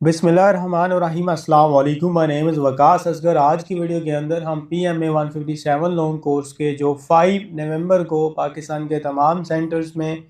बिस्मिल्लाहिर्रहमानिर्रहीम अस्सलाम वालेकुम। My name is Waqas Asghar. आज की वीडियो के अंदर हम PMA 157 लोन कोर्स के जो 5 नवंबर को पाकिस्तान के तमाम सेंटर्स में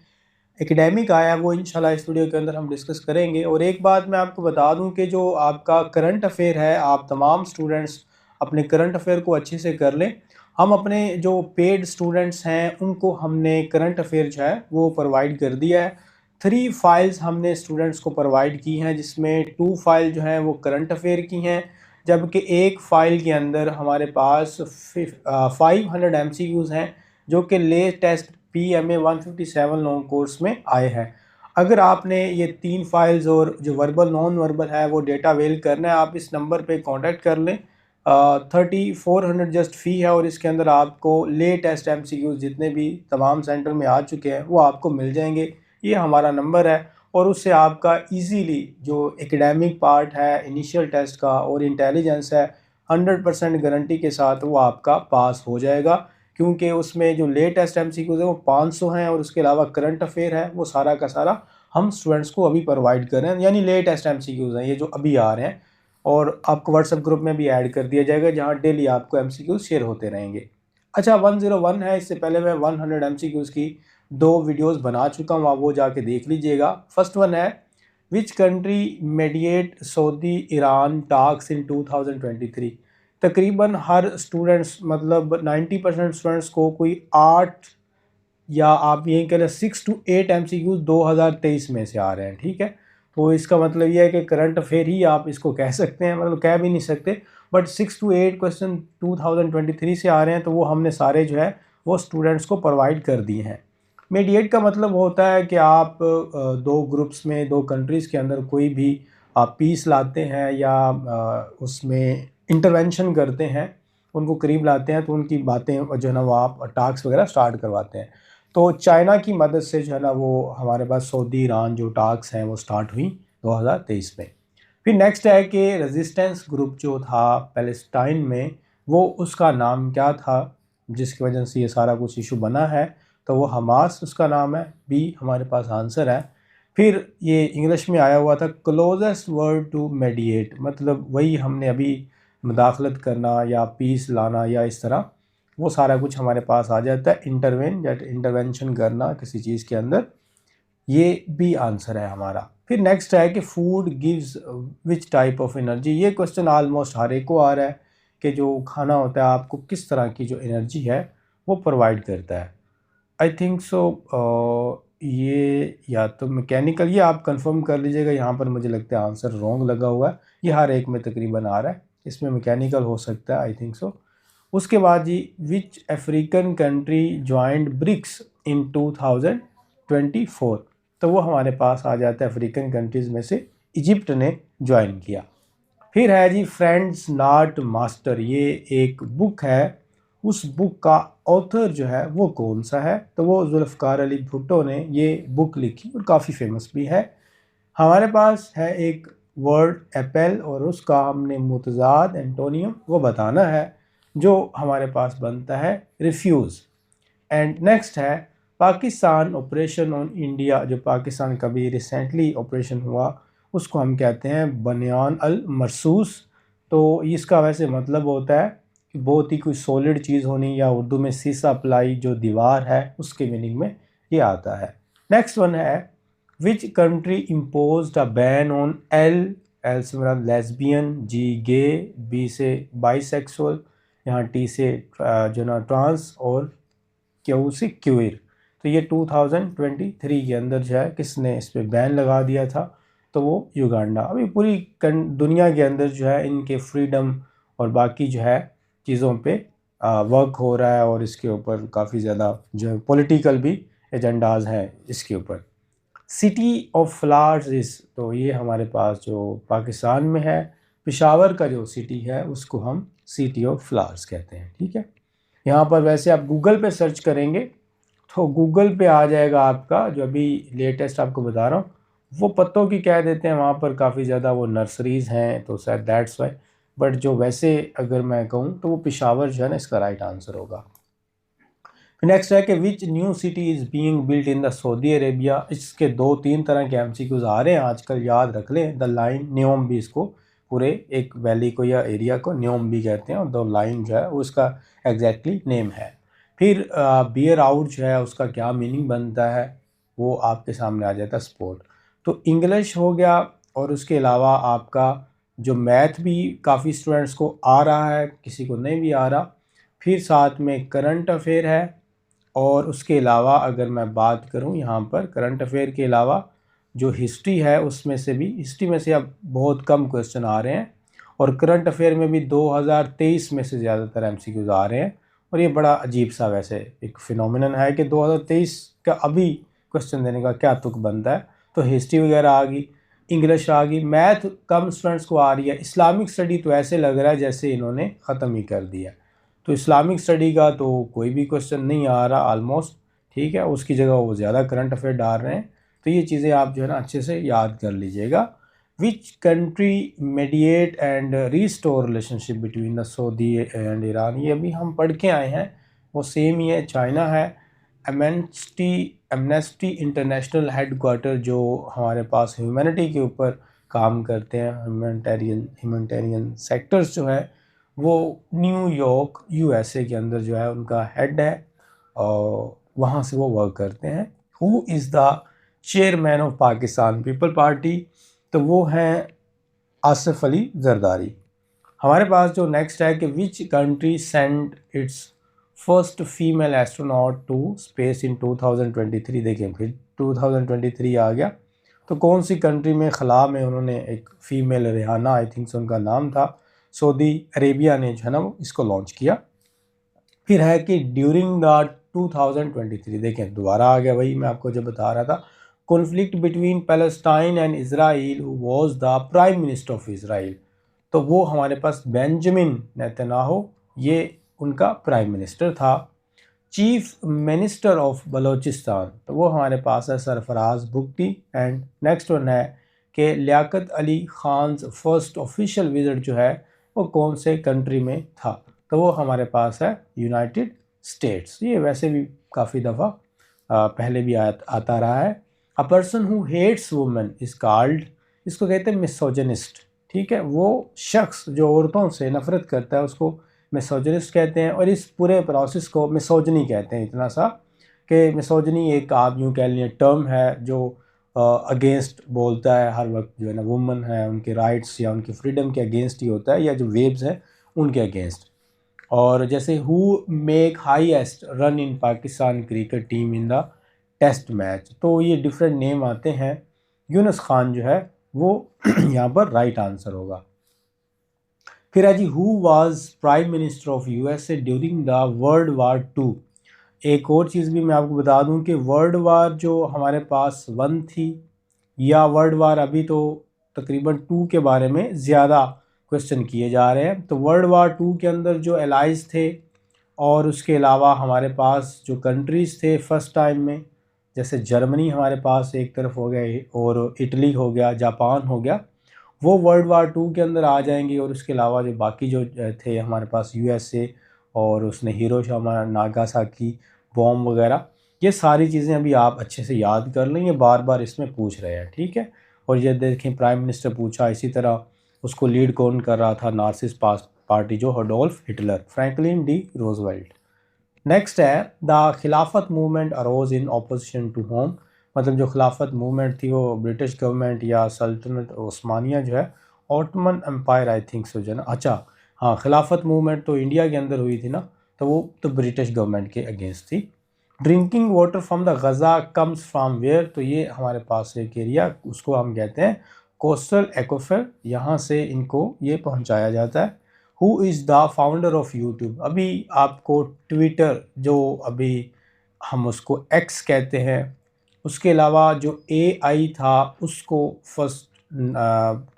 एकेडमिक आया वो इंशाल्लाह इस वीडियो के अंदर हम डिस्कस करेंगे। और एक बात मैं आपको बता दूं कि जो आपका करंट अफेयर है, आप तमाम स्टूडेंट्स अपने करंट अफेयर को अच्छे से कर लें। हम अपने जो पेड स्टूडेंट्स हैं उनको हमने करंट अफेयर जो है वो प्रोवाइड कर दिया है। 3 फाइल्स हमने स्टूडेंट्स को प्रोवाइड की हैं, जिसमें 2 फाइल जो हैं वो करंट अफेयर की हैं, जबकि एक फ़ाइल के अंदर हमारे पास 500 MCQs हैं जो कि लेटेस्ट PMA 157 लॉन्ग कोर्स में आए हैं। अगर आपने ये 3 फाइल्स और जो वर्बल नॉन वर्बल है वो डेटा अवेल करना है, आप इस नंबर पे कांटेक्ट कर लें। 3400 जस्ट फ़ी है और इसके अंदर आपको लेटेस्ट MCQs जितने भी तमाम सेंटर में आ चुके हैं वो आपको मिल जाएंगे। ये हमारा नंबर है और उससे आपका इजीली जो एकेडमिक पार्ट है इनिशियल टेस्ट का और इंटेलिजेंस है 100% गारंटी के साथ वो आपका पास हो जाएगा, क्योंकि उसमें जो लेटेस्ट MCQs है वो 500 हैं और उसके अलावा करंट अफेयर है वो सारा का सारा हम स्टूडेंट्स को अभी प्रोवाइड कर रहे हैं, यानी लेटेस्ट MCQs हैं ये जो अभी आ रहे हैं। और आपको व्हाट्सएप ग्रुप में भी ऐड कर दिया जाएगा जहाँ डेली आपको MCQs शेयर होते रहेंगे। अच्छा, 101 है, इससे पहले मैं 100 MCQs की 2 वीडियोस बना चुका हूँ, आप वो जाके देख लीजिएगा। फर्स्ट वन है, which country mediate Saudi Iran talks in 2023। तकरीबन हर स्टूडेंट्स मतलब 90% स्टूडेंट्स को कोई 8 या आप यही कह लें 6 to 8 MCQs 2023 में से आ रहे हैं। ठीक है, तो इसका मतलब ये है कि करंट अफेयर ही आप इसको कह सकते हैं, मतलब कह भी नहीं सकते, बट 6 to 8 क्वेश्चन 2023 से आ रहे हैं, तो वो हमने सारे जो है वो स्टूडेंट्स को प्रोवाइड कर दिए हैं। मीडिएट का मतलब होता है कि आप दो ग्रुप्स में, दो कंट्रीज़ के अंदर कोई भी आप पीस लाते हैं या उसमें इंटरवेंशन करते हैं, उनको करीब लाते हैं, तो उनकी बातें जो है ना वो आप टास्क वगैरह स्टार्ट करवाते हैं। तो चाइना की मदद से जो है ना वो हमारे पास सऊदी ईरान जो टास्क हैं वो स्टार्ट हुई 2023 में। फिर नेक्स्ट है कि रेजिस्टेंस ग्रुप जो था पैलेस्टाइन में, वो उसका नाम क्या था जिसकी वजह से ये सारा कुछ इशू बना है, तो वो हमास उसका नाम है। बी हमारे पास आंसर है। फिर ये इंग्लिश में आया हुआ था क्लोजेस्ट वर्ड टू मेडिएट, मतलब वही हमने अभी मुदाखलत करना या पीस लाना या इस तरह वो सारा कुछ हमारे पास आ जाता है। इंटरवेन या इंटरवेंशन करना किसी चीज़ के अंदर, ये भी आंसर है हमारा। फिर नेक्स्ट है कि food gives which type of energy. ये क्वेश्चन ऑलमोस्ट हर एक को आ रहा है कि जो खाना होता है आपको किस तरह की जो एनर्जी है वो प्रोवाइड करता है। आई थिंक सो ये या तो मैकेनिकल, ये आप कंफर्म कर लीजिएगा। यहाँ पर मुझे लगता है आंसर रॉन्ग लगा हुआ है, ये हर एक में तकरीबन आ रहा है, इसमें मैकेनिकल हो सकता है, आई थिंक सो। उसके बाद जी, which African country joined BRICS in 2024, तो वो हमारे पास आ जाता है अफ्रीकन कंट्रीज़ में से इजिप्ट ने ज्वाइन किया। फिर है जी फ्रेंड्स नॉट मास्टर, ये एक बुक है, उस बुक का ऑथर जो है वो कौन सा है, तो वो जुल्फ़कार अली भुट्टो ने ये बुक लिखी और काफ़ी फेमस भी है। हमारे पास है एक वर्ड एप्पल और उसका हमने मुतज़ाद एंटोनियम वो बताना है, जो हमारे पास बनता है रिफ्यूज़। एंड नेक्स्ट है पाकिस्तान ऑपरेशन ऑन इंडिया, जो पाकिस्तान का भी रिसेंटली ऑपरेशन हुआ उसको हम कहते हैं बनियान अल मरसूस। तो इसका वैसे मतलब होता है कि बहुत ही कोई सॉलिड चीज़ होनी, या उर्दू में सीसा प्लाई जो दीवार है उसके मीनिंग में ये आता है। नेक्स्ट वन है which country imposed a ban on L, L से मेरा लेस्बियन, जी गे, बी से बाइसेक्सुअल, यहाँ टी से जो ना ट्रांस और क्यू से क्यूर। तो ये 2023 के अंदर जो है किसने इस पर बैन लगा दिया था, तो वो युगांडा। अभी पूरी दुनिया के अंदर जो है इनके फ्रीडम और बाकी जो है चीज़ों पे वर्क हो रहा है और इसके ऊपर काफ़ी ज़्यादा जो है पॉलिटिकल भी एजेंडाज हैं इसके ऊपर। सिटी ऑफ फ्लावर्स इस, तो ये हमारे पास जो पाकिस्तान में है, पेशावर का जो सिटी है उसको हम सिटी ऑफ फ्लावर्स कहते हैं। ठीक है, यहाँ पर वैसे आप गूगल पे सर्च करेंगे तो गूगल पे आ जाएगा आपका, जो अभी लेटेस्ट आपको बता रहा हूँ वो पत्तों की कह देते हैं, वहाँ पर काफ़ी ज़्यादा वो नर्सरीज़ हैं, तो शायद दैट्स वाई। बट जो वैसे अगर मैं कहूँ तो वो पेशावर जो है ना इसका राइट आंसर होगा। नेक्स्ट है कि which new city is being built in the Saudi Arabia. इसके 2-3 तरह के MCQs आ रहे हैं आजकल, याद रख लें। द लाइन न्योम भी, इसको पूरे एक वैली को या एरिया को न्योम भी कहते हैं, और द लाइन जो है वो उसका एग्जैक्टली नेम है। फिर बियर आउट जो है उसका क्या मीनिंग बनता है वो आपके सामने आ जाता है, स्पोर्ट। तो इंग्लिश हो गया, और उसके अलावा आपका जो मैथ भी काफ़ी स्टूडेंट्स को आ रहा है, किसी को नहीं भी आ रहा। फिर साथ में करंट अफेयर है, और उसके अलावा अगर मैं बात करूं यहाँ पर करंट अफेयर के अलावा जो हिस्ट्री है उसमें से भी, हिस्ट्री में से अब बहुत कम क्वेश्चन आ रहे हैं, और करंट अफेयर में भी 2023 में से ज़्यादातर MCQs आ रहे हैं। और ये बड़ा अजीब सा वैसे एक फिनोमिनन है कि 2023 का अभी क्वेश्चन देने का क्या तुक बनता है। तो हिस्ट्री वगैरह आ गई, इंग्लिश आ गई, मैथ कम स्टूडेंट्स को आ रही है। इस्लामिक स्टडी तो ऐसे लग रहा है जैसे इन्होंने ख़त्म ही कर दिया। तो इस्लामिक स्टडी का तो कोई भी क्वेश्चन नहीं आ रहा ऑलमोस्ट, ठीक है। उसकी जगह वो ज़्यादा करंट अफेयर डाल रहे हैं। तो ये चीज़ें आप जो है ना अच्छे से याद कर लीजिएगा। Which country mediate and restore relationship between the Saudi and Iran, ये अभी हम पढ़ के आए हैं, वो सेम ही है, चाइना है। एमनेस्टी इंटरनेशनल हेडक्वार्टर जो हमारे पास ह्यूमैनिटी के ऊपर काम करते हैं, ह्यूमैनिटेरियन सेक्टर्स जो है वो न्यूयॉर्क USA के अंदर जो है उनका हेड है, और वहाँ से वो वर्क करते हैं। Who is the chairman of Pakistan people party, तो वो हैं आसिफ अली जरदारी। हमारे पास जो नेक्स्ट है कि which country send its first female astronaut to space in 2023। देखें फिर 2023 आ गया, तो कौन सी कंट्री में खला में उन्होंने एक फ़ीमेल, रेहाना आई थिंक उनका नाम था, सऊदी अरेबिया ने जो है ना वो इसको लॉन्च किया। फिर है कि ड्यूरिंग द 2023, देखें दोबारा आ गया वही मैं आपको जो बता रहा था, conflict between Palestine and Israel, who was the prime minister of Israel. तो वो हमारे पास बेंजामिन नेतन्याहू, ये उनका प्राइम मिनिस्टर था। चीफ मिनिस्टर ऑफ बलोचिस्तान, तो वो हमारे पास है Sarfaraz Bugti. And next one है कि Liaquat Ali Khan first official visit जो है वो कौन से कंट्री में था, तो वो हमारे पास है यूनाइटेड स्टेट्स। ये वैसे भी काफ़ी दफ़ा पहले भी आता रहा है। A person who hates women is called, इसको कहते हैं मिसोजिनिस्ट, ठीक है। वो शख्स जो औरतों से नफ़रत करता है उसको मिसोजिनिस्ट कहते हैं, और इस पूरे प्रोसेस को मिसोजनी कहते हैं। इतना सा कि मिसोजनी एक आप यूँ कह लीजिए टर्म है जो अगेंस्ट बोलता है हर वक्त, जो है ना वुमन है उनके राइट्स या उनके फ्रीडम के अगेंस्ट ही होता है, या जो वेब्स हैं उनके अगेंस्ट। और जैसे who make highest run in Pakistan cricket team in the test match, तो ये डिफरेंट नेम आते हैं। यूनुस खान जो है वो यहाँ पर राइट आंसर होगा। फिर है जी who was prime minister of USA during the world war 2। एक और चीज़ भी मैं आपको बता दूं कि वर्ल्ड वार जो हमारे पास 1 थी या वर्ल्ड वार अभी, तो तकरीबन 2 के बारे में ज़्यादा क्वेश्चन किए जा रहे हैं। तो वर्ल्ड वार 2 के अंदर जो एलाइज थे, और उसके अलावा हमारे पास जो कंट्रीज़ थे फर्स्ट टाइम में, जैसे जर्मनी हमारे पास एक तरफ हो गया, और इटली हो गया, जापान हो गया, वो वर्ल्ड वार 2 के अंदर आ जाएंगे। और उसके अलावा जो बाकी जो थे हमारे पास USA, और उसने हिरोशिमा नागासाकी बॉम्ब वगैरह, ये सारी चीज़ें अभी आप अच्छे से याद कर लें, ये बार बार इसमें पूछ रहे हैं, ठीक है। और ये देखें प्राइम मिनिस्टर पूछा, इसी तरह उसको लीड कौन कर रहा था, नार्सिस पार्टी जो Adolf Hitler, Franklin D Roosevelt. Next है the Khilafat movement arose in opposition to home, मतलब जो खिलाफत मूवमेंट थी वो ब्रिटिश गवर्नमेंट या सल्तनत ओस्मानिया जो है, Ottoman empire I think so जो ना, अच्छा हाँ, खिलाफत मूवमेंट तो इंडिया के अंदर हुई थी ना, तो वो तो ब्रिटिश गवर्नमेंट के अगेंस्ट थी। Drinking water from the Gaza comes from where, तो ये हमारे पास एक एरिया, उसको हम कहते हैं कोस्टल एक्वाफर, यहाँ से इनको ये पहुँचाया जाता है। Who is the founder of YouTube, अभी आपको ट्विटर जो अभी हम उसको एक्स कहते हैं, उसके अलावा जो AI था उसको फर्स्ट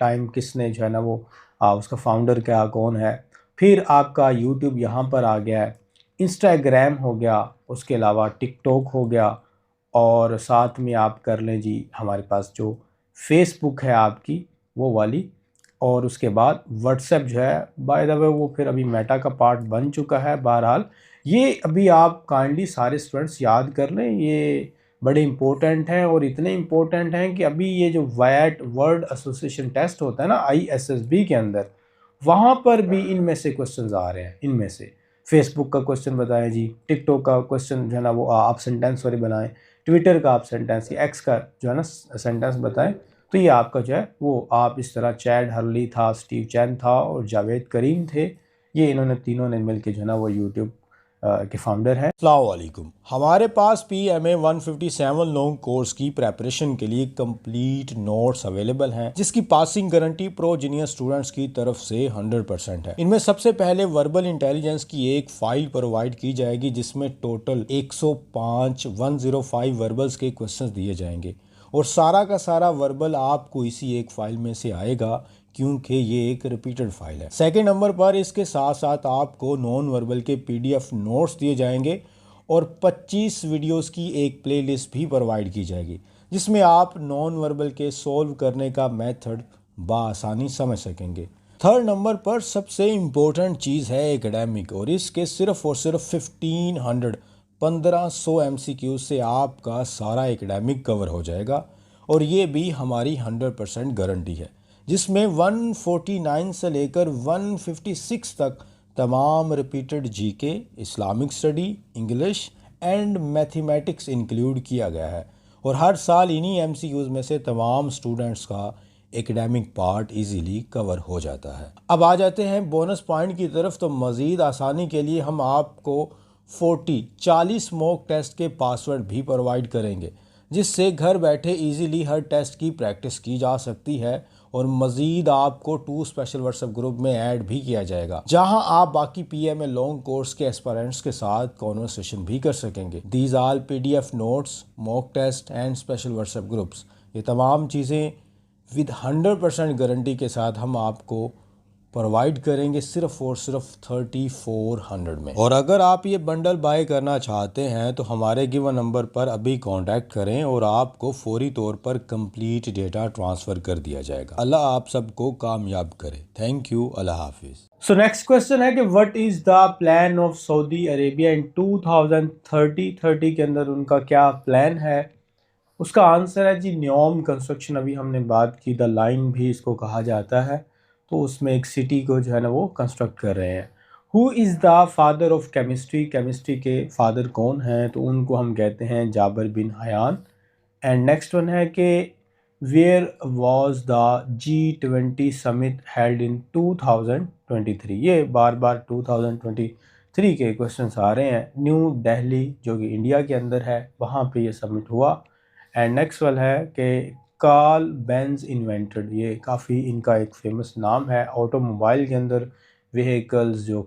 टाइम किसने जो है ना वो उसका फाउंडर क्या कौन है। फिर आपका यूट्यूब यहाँ पर आ गया है, इंस्टाग्राम हो गया, उसके अलावा टिकटॉक हो गया, और साथ में आप कर लें जी हमारे पास जो फेसबुक है आपकी वो वाली, और उसके बाद व्हाट्सएप जो है बाय द वे वो फिर अभी मेटा का पार्ट बन चुका है। बहरहाल ये अभी आप काइंडली सारे स्टूडेंट्स याद कर लें, ये बड़े इंपॉर्टेंट हैं और इतने इंपॉर्टेंट हैं कि अभी ये जो वैट वर्ड एसोसिएशन टेस्ट होता है ना ISSB के अंदर, वहाँ पर भी इनमें से क्वेश्चंस आ रहे हैं। इनमें से फेसबुक का क्वेश्चन बताएं जी, टिकटॉक का क्वेश्चन जो है ना वो आप सेंटेंस वाले बनाएं, ट्विटर का आप सेंटेंस या एक्स का जो है ना सेंटेंस बताएं। तो ये आपका जो है वो आप इस तरह चैड हर्ली था, स्टीव चैन था और जावेद करीम थे, ये इन्होंने तीनों ने मिलकर जो है ना वो यूट्यूब के फाउंडर हैं। अस्सलाम वालेकुम। हमारे पास PMA 157 लॉन्ग कोर्स की प्रेपरेशन के लिए कंप्लीट नोट्स अवेलेबल हैं, जिसकी passing guarantee pro junior students की तरफ से 100% है। इनमें सबसे पहले वर्बल इंटेलिजेंस की एक फाइल प्रोवाइड की जाएगी, जिसमें टोटल 105 वर्बल्स के क्वेश्चंस दिए जाएंगे और सारा का सारा वर्बल आपको इसी एक फाइल में से आएगा, क्योंकि ये एक रिपीटेड फाइल है। सेकंड नंबर पर इसके साथ साथ आपको नॉन वर्बल के PDF नोट्स दिए जाएंगे और 25 वीडियोस की एक प्लेलिस्ट भी प्रोवाइड की जाएगी, जिसमें आप नॉन वर्बल के सॉल्व करने का मेथड बआसानी समझ सकेंगे। थर्ड नंबर पर सबसे इम्पोर्टेंट चीज़ है एकेडमिक, और इसके सिर्फ और सिर्फ 1500 MCQ से आपका सारा एकेडमिक कवर हो जाएगा, और ये भी हमारी 100% गारंटी है, जिसमें 149 से लेकर 156 तक तमाम repeated GK, Islamic study, English and mathematics include किया गया है। और हर साल इन्हीं MCQs में से तमाम स्टूडेंट्स का एकेडमिक पार्ट इजीली कवर हो जाता है। अब आ जाते हैं बोनस पॉइंट की तरफ। तो मज़ीद आसानी के लिए हम आपको 40 मॉक टेस्ट के पासवर्ड भी प्रोवाइड करेंगे, जिससे घर बैठे इजीली हर टेस्ट की प्रैक्टिस की जा सकती है। और मज़ीद आपको 2 स्पेशल व्हाट्सएप ग्रुप में ऐड भी किया जाएगा, जहां आप बाकी PMA लॉन्ग कोर्स के एस्पायरेंट्स के साथ कॉन्वर्सेशन भी कर सकेंगे। These all PDF notes, mock test and special WhatsApp groups, ये तमाम चीज़ें विद 100% गारंटी के साथ हम आपको प्रोवाइड करेंगे सिर्फ और सिर्फ 3400 में। और अगर आप ये बंडल बाय करना चाहते हैं तो हमारे गिवन नंबर पर अभी कांटेक्ट करें और आपको फौरी तौर पर कंप्लीट डेटा ट्रांसफ़र कर दिया जाएगा। अल्लाह आप सबको कामयाब करे। Thank you. अल्लाह हाफिज़। सो नेक्स्ट क्वेश्चन है कि what is the plan of Saudi Arabia in 2030 के अंदर उनका क्या प्लान है? उसका आंसर है जी न्योम कंस्ट्रक्शन। अभी हमने बात की, द लाइन भी इसको कहा जाता है। तो उसमें एक सिटी को जो है ना वो कंस्ट्रक्ट कर रहे हैं। Who is the father of chemistry? Chemistry के फादर कौन हैं? तो उनको हम कहते हैं Jabir bin Hayyan. And next one है कि where was the G20 summit held in 2023? ये बार बार 2023 के क्वेश्चंस आ रहे हैं। न्यू दिल्ली जो कि इंडिया के अंदर है, वहाँ पे ये समिट हुआ। एंड नेक्स्ट वाला है कि कार्ल बेंज इन्वेंटेड, ये काफ़ी इनका एक फेमस नाम है ऑटोमोबाइल के अंदर, व्हीकल्स जो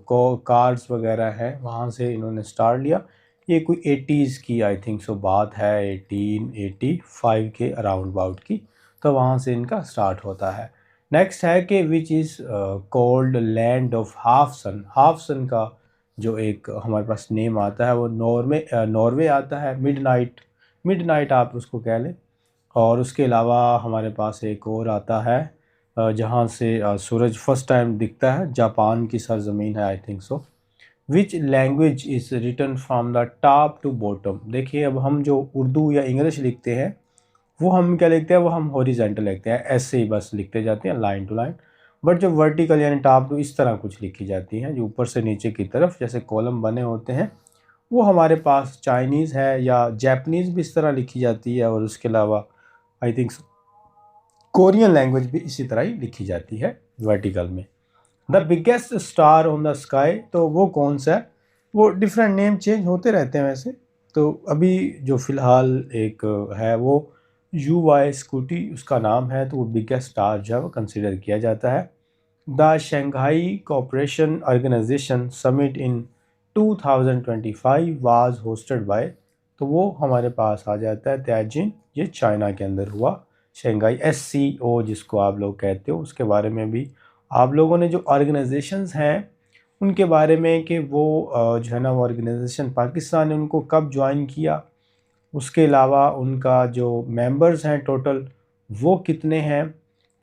कार्स वगैरह हैं वहाँ से इन्होंने स्टार्ट लिया। ये कोई 80s की आई थिंक सो बात है, 1885 के अराउंड अबाउट की, तो वहाँ से इनका स्टार्ट होता है। नेक्स्ट है कि which is called land of half sun. Half sun का जो एक हमारे पास नेम आता है वो नॉर्वे आता है। मिडनाइट आप उसको कह लें। और उसके अलावा हमारे पास एक और आता है जहाँ से सूरज फर्स्ट टाइम दिखता है, जापान की सरजमीन है I think so. Which language is written from the top to bottom? देखिए अब हम जो उर्दू या इंग्लिश लिखते हैं वो हम क्या लिखते हैं, वो हम हॉरिजॉन्टल लिखते हैं, ऐसे ही बस लिखते जाते हैं लाइन टू लाइन। बट जो वर्टिकल यानी टॉप टू इस तरह कुछ लिखी जाती हैं, जो ऊपर से नीचे की तरफ जैसे कॉलम बने होते हैं, वो हमारे पास चाइनीज़ है या जैपनीज़ भी इस तरह लिखी जाती है। और उसके अलावा आई थिंक कोरियन लैंग्वेज भी इसी तरह ही लिखी जाती है वर्टिकल में। The biggest star on the sky, तो वो कौन सा है? वो डिफरेंट नेम चेंज होते रहते हैं वैसे। तो अभी जो फ़िलहाल एक है वो UY स्कूटी उसका नाम है, तो वो बिगेस्ट स्टार जो है वो कंसिडर किया जाता है। The Shanghai cooperation organisation summit in 2025 was hosted by, तो वो हमारे पास आ जाता है त्याजिन, ये चाइना के अंदर हुआ। शंघाई SCO जिसको आप लोग कहते हो, उसके बारे में भी आप लोगों ने जो ऑर्गेनाइजेशंस हैं उनके बारे में कि वो जो है ना वो ऑर्गेनाइजेशन पाकिस्तान ने उनको कब ज्वाइन किया, उसके अलावा उनका जो मेंबर्स हैं टोटल वो कितने हैं,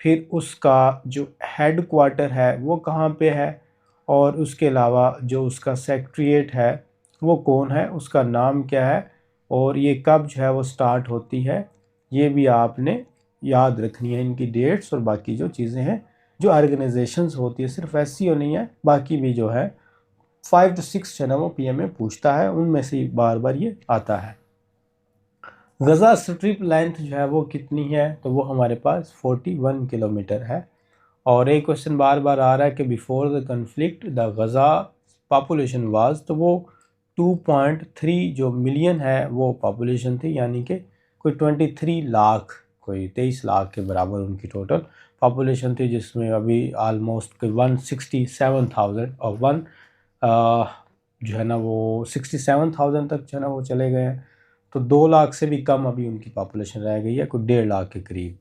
फिर उसका जो हेड क्वार्टर है वो कहाँ पे है, और उसके अलावा जो उसका सेक्रेटरीट है वो कौन है, उसका नाम क्या है, और ये कब जो है वो स्टार्ट होती है, ये भी आपने याद रखनी है, इनकी डेट्स और बाकी जो चीज़ें हैं। जो ऑर्गेनाइजेशंस होती है सिर्फ एससीओ नहीं है, बाकी भी जो है 5 to 6 जो है ना वो पीएम में पूछता है, उनमें से बार बार ये आता है। गज़ा स्ट्रिप लेंथ जो है वो कितनी है, तो वो हमारे पास 41 किलोमीटर है। और एक क्वेश्चन बार बार आ रहा है कि before the conflict the Gaza population was, तो वो 2.3 जो मिलियन है वो पॉपुलेशन थी, यानी कि कोई 23 लाख, कोई 23 लाख के बराबर उनकी टोटल पॉपुलेशन थी, जिसमें अभी आलमोस्ट कोई 167,000 और जो है ना वो 67,000 तक जो है ना वो चले गए हैं। तो 2 लाख से भी कम अभी उनकी पॉपुलेशन रह गई है, कोई 1.5 लाख के करीब।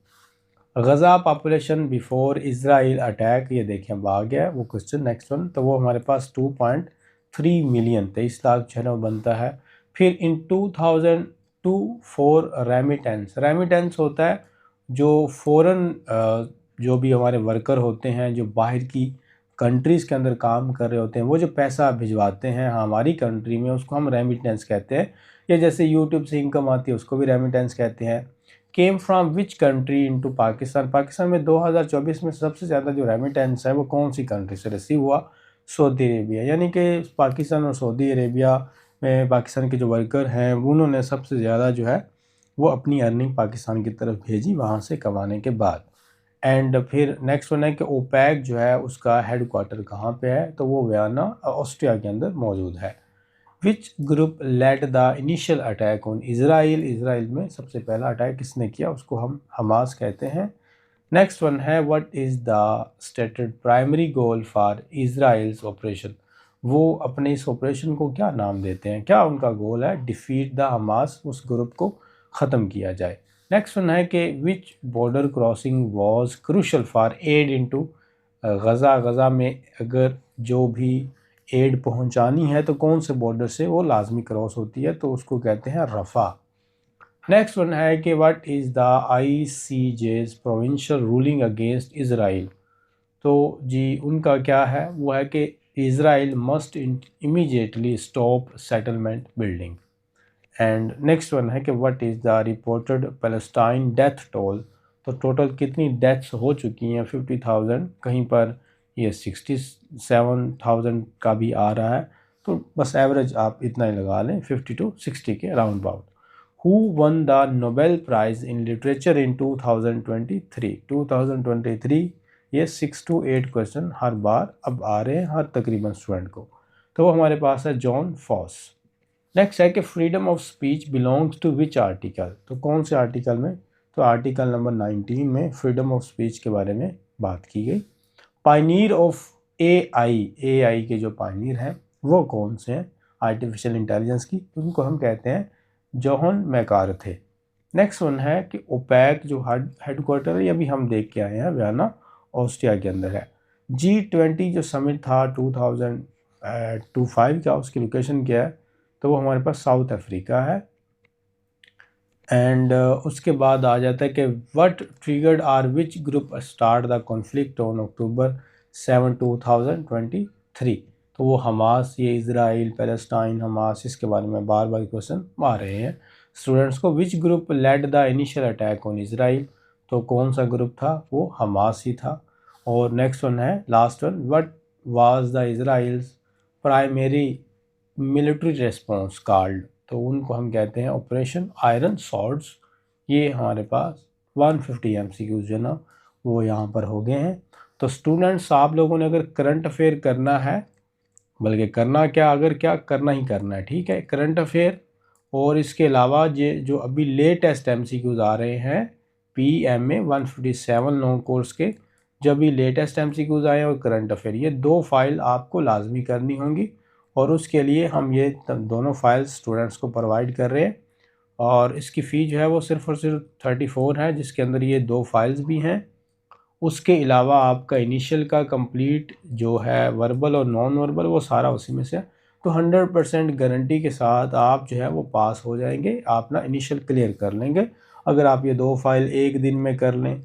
गज़ा पॉपुलेशन बिफोर इज़राइल अटैक, ये देखें अब आ गया वो क्वेश्चन नेक्स्ट वन, तो वो हमारे पास 2.3 मिलियन 23 लाख जो है ना वो बनता है। फिर इन 2002 फॉर रेमिटेंस होता है जो फ़ौरन जो भी हमारे वर्कर होते हैं जो बाहर की कंट्रीज़ के अंदर काम कर रहे होते हैं, वो जो पैसा भिजवाते हैं हमारी कंट्री में, उसको हम रेमिटेंस कहते हैं। या जैसे यूट्यूब से इनकम आती है उसको भी रेमिटेंस कहते हैं। Came from which country into Pakistan, Pakistan में 2024 में सबसे ज़्यादा जो रेमिटेंस है वो कौन सी कंट्री से रिसीव हुआ, सऊदी अरेबिया। यानी कि पाकिस्तान और सऊदी अरेबिया में पाकिस्तान के जो वर्कर हैं उन्होंने सबसे ज़्यादा जो है वो अपनी अर्निंग पाकिस्तान की तरफ भेजी वहाँ से कमाने के बाद। एंड फिर नेक्स्ट वन है कि ओपेक जो है उसका हेड क्वार्टर कहाँ पे है, तो वो वियना ऑस्ट्रिया के अंदर मौजूद है। Which group led the initial attack on Israel, Israel में सबसे पहला अटैक किसने किया, उसको हम हमास कहते हैं। नेक्स्ट वन है what is the stated primary goal for Israel's operation, वो अपने इस ऑपरेशन को क्या नाम देते हैं, क्या उनका गोल है, डिफीट द हमास, उस ग्रुप को ख़त्म किया जाए। नेक्स्ट वन है कि which border crossing was crucial for aid into Gaza, Gaza में अगर जो भी एड पहुंचानी है तो कौन से बॉर्डर से वो लाजमी क्रॉस होती है, तो उसको कहते हैं रफ़ा। नेक्स्ट वन है कि what is the ICJ's provincial ruling against Israel, तो जी उनका क्या है, वो है कि Israel must immediately stop settlement building. And next one है कि what is the reported Palestine death toll, तो टोटल कितनी डेथ्स हो चुकी हैं, 50,000, कहीं पर ये 67,000 का भी आ रहा है, तो बस एवरेज आप इतना ही लगा लें 50 to 60 के round about. Who one the Nobel prize in literature in 2023, ये 6 to 8 क्वेश्चन हर बार अब आ रहे हैं हर तकरीबन स्टूडेंट को, तो वो हमारे पास है जॉन फॉस। नेक्स्ट है कि freedom of speech belongs to which article, तो कौन से आर्टिकल में, तो आर्टिकल नंबर 19 में फ्रीडम ऑफ स्पीच के बारे में बात की गई। पायनियर ऑफ AI के जो पायनियर हैं वो कौन से हैं आर्टिफिशियल इंटेलिजेंस की, उनको हम कहते हैं जॉन मैकार्थे। नेक्स्ट वन है कि ओपेक जो हेड क्वार्टर है ये भी हम देख के आए हैं, वियना ऑस्ट्रिया के अंदर है। G20 जो समिट था 2025 का, उसकी लोकेशन क्या है, तो वो हमारे पास साउथ अफ्रीका है। एंड उसके बाद आ जाता है कि what triggered or which group start the conflict on October 7, 2023, तो वो हमास, ये इज़राइल पैलेस्टाइन हमास, इसके बारे में बार बार क्वेश्चन आ रहे हैं स्टूडेंट्स को। Which group led the initial attack on Israel, तो कौन सा ग्रुप था, वो हमास ही था। और नेक्स्ट वन है last one, what was the Israel's primary military response called, तो उनको हम कहते हैं ऑपरेशन आयरन सॉर्ड्स। ये हमारे पास 150 MCQ जो ना वो यहाँ पर हो गए हैं। तो स्टूडेंट्स आप लोगों ने अगर करंट अफेयर करना है, बल्कि करना क्या, अगर क्या करना ही करना है, ठीक है, करंट अफेयर और इसके अलावा ये जो अभी लेटेस्ट MCQs आ रहे हैं PMA 157 लॉन्ग कोर्स के, जो अभी लेटेस्ट MCQs आए हैं और करंट अफेयर, ये 2 फाइल आपको लाजमी करनी होंगी, और उसके लिए हम ये दोनों फाइल्स स्टूडेंट्स को प्रोवाइड कर रहे हैं। और इसकी फ़ी जो है वो सिर्फ़ और सिर्फ 34 है, जिसके अंदर ये 2 फाइल्स भी हैं। उसके अलावा आपका इनिशियल का कंप्लीट जो है वर्बल और नॉन वर्बल वो सारा उसी में से है। तो 100% गारंटी के साथ आप जो है वो पास हो जाएंगे, आप ना इनिशियल क्लियर कर लेंगे अगर आप ये 2 फाइल एक दिन में कर लें।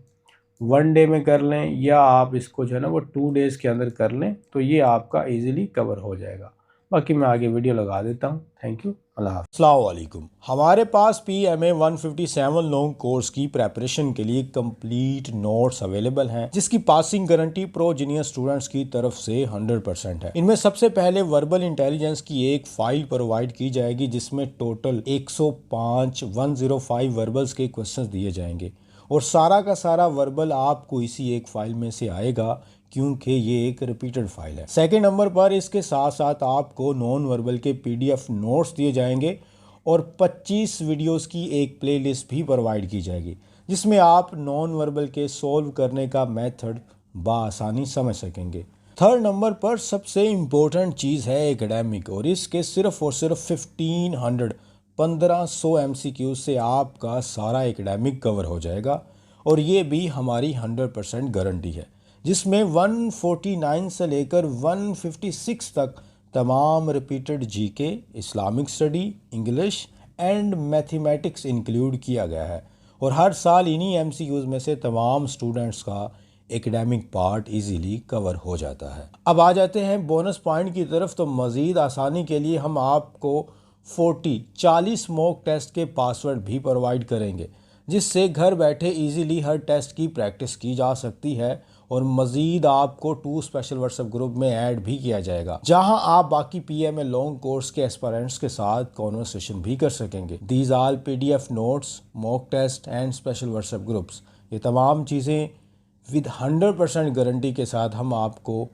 1 डे में कर लें या आप इसको जो है ना वो 2 डेज़ के अंदर कर लें, तो ये आपका इजीली कवर हो जाएगा। बाकी मैं आगे वीडियो लगा देता हूँ। Thank you. अल्लाह हाफ़िज़। अस्सलाम वालेकुम। हमारे पास PMA 157 लॉन्ग कोर्स की प्रेपरेशन के लिए कंप्लीट नोट्स अवेलेबल हैं, जिसकी passing guarantee pro junior students की तरफ से 100% है। इनमें सबसे पहले वर्बल इंटेलिजेंस की एक फाइल प्रोवाइड की जाएगी, जिसमें टोटल 105 वर्बल्स के क्वेश्चंस दिए जाएंगे और सारा का सारा वर्बल आपको इसी एक फाइल में से आएगा, क्योंकि ये एक रिपीटेड फाइल है। सेकेंड नंबर पर इसके साथ साथ आपको नॉन वर्बल के PDF नोट्स दिए जाएंगे और 25 वीडियोस की एक प्लेलिस्ट भी प्रोवाइड की जाएगी, जिसमें आप नॉन वर्बल के सॉल्व करने का मेथड बआसानी समझ सकेंगे। थर्ड नंबर पर सबसे इम्पोर्टेंट चीज़ है एकेडमिक, और इसके सिर्फ और सिर्फ 1500 MCQ से आपका सारा एकेडमिक कवर हो जाएगा, और ये भी हमारी 100% गारंटी है, जिसमें 149 से लेकर 156 तक तमाम repeated GK, Islamic study, English and mathematics include किया गया है। और हर साल इन्हीं MCQs में से तमाम स्टूडेंट्स का एकेडमिक पार्ट इजीली कवर हो जाता है। अब आ जाते हैं बोनस पॉइंट की तरफ। तो मज़ीद आसानी के लिए हम आपको 40 मॉक टेस्ट के पासवर्ड भी प्रोवाइड करेंगे, जिससे घर बैठे इजीली हर टेस्ट की प्रैक्टिस की जा सकती है। और मज़ीद आपको 2 स्पेशल व्हाट्सएप ग्रुप में ऐड भी किया जाएगा, जहां आप बाकी PMA लॉन्ग कोर्स के एस्पायरेंट्स के साथ कॉन्वर्सेशन भी कर सकेंगे। These all PDF notes, mock test and special WhatsApp groups, ये तमाम चीज़ें विद 100% गारंटी के साथ हम आपको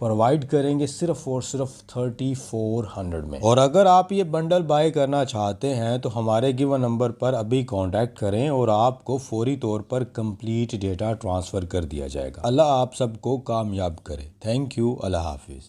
प्रोवाइड करेंगे सिर्फ और सिर्फ 3400 में। और अगर आप ये बंडल बाय करना चाहते हैं तो हमारे गिवन नंबर पर अभी कांटेक्ट करें और आपको फौरी तौर पर कंप्लीट डेटा ट्रांसफ़र कर दिया जाएगा। अल्लाह आप सबको कामयाब करे। Thank you. अल्लाह हाफिज़।